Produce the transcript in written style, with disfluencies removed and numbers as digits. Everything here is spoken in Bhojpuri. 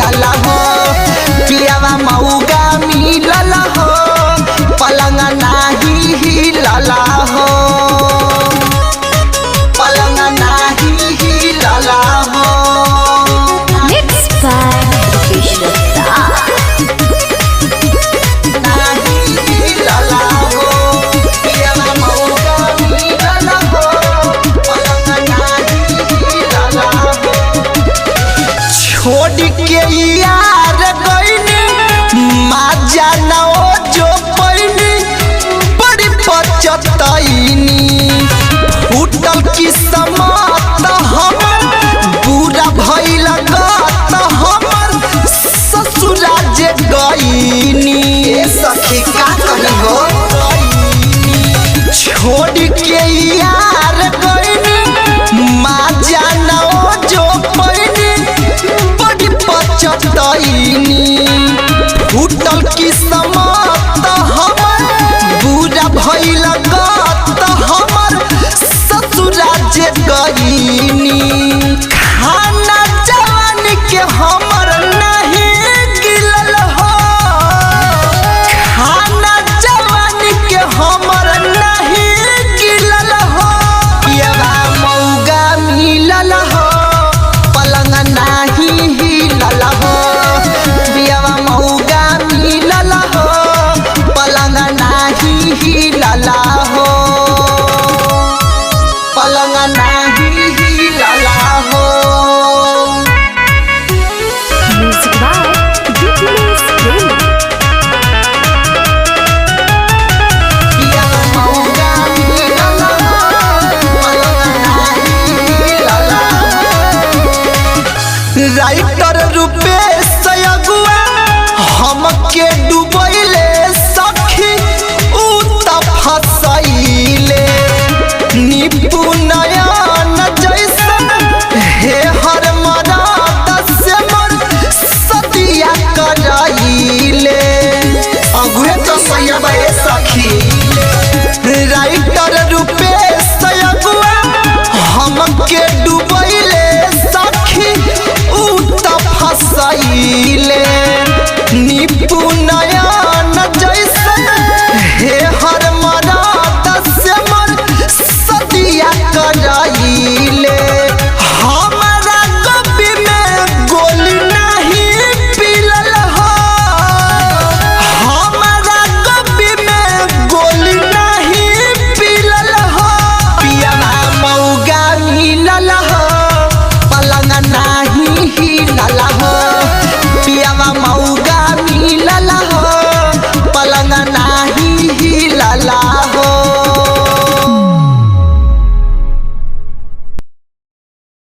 हिलल हो पियावा मऊगा मिलल हो पलंग नाही हिलल हो पलंग नाही हिलल हो। Mixed by Vishwata. छोड़ के यार गईनी माजा ना जो पैनी बड़ी पचतैनी फूटल किस्मत हमर बुरा भइल गत हमर ससुरा जे गईनी सखी का कही हो छोड़ के यार गईनी माजा ना जो पैनी बड़ी पचतैनी फूटल किस्मत हमर बुरा भइल गत हमर ससुरा जे गईनी खाना जवान के हमर नहीं गिलल हो खाना जवान के हमर नहीं गिलल हो पियवा मऊगा मिलल हो पलंग नाही हिलल हो पियवा मऊगा मिलल हो पलंग नाही हिलल हो पलंग नाही हिलल हो। Music by Dipinus Premi. पियवा मऊगा मिलल हो पलंग नाही हिलल हो। राइटर रूपेश अगुआ हमके डुबैले सखी उ त फसैले नीपू नयन जैसन हे हर मरात से मन सतिया कराइले अगुए तो सैयबा सखी राइटर रूपेश अगुआ हमके डुबैले सखी उ त फसैले नीपू नयन जैसन हे हर मरात से मन सतिया कराइले हमारा गप्पी में गोली नहीं पिलल हो हमारा गप्पी में गोली नहीं पिलल हो पियवा मऊगा मिलल हो पलंग नाही हिलल हो पियवा मऊ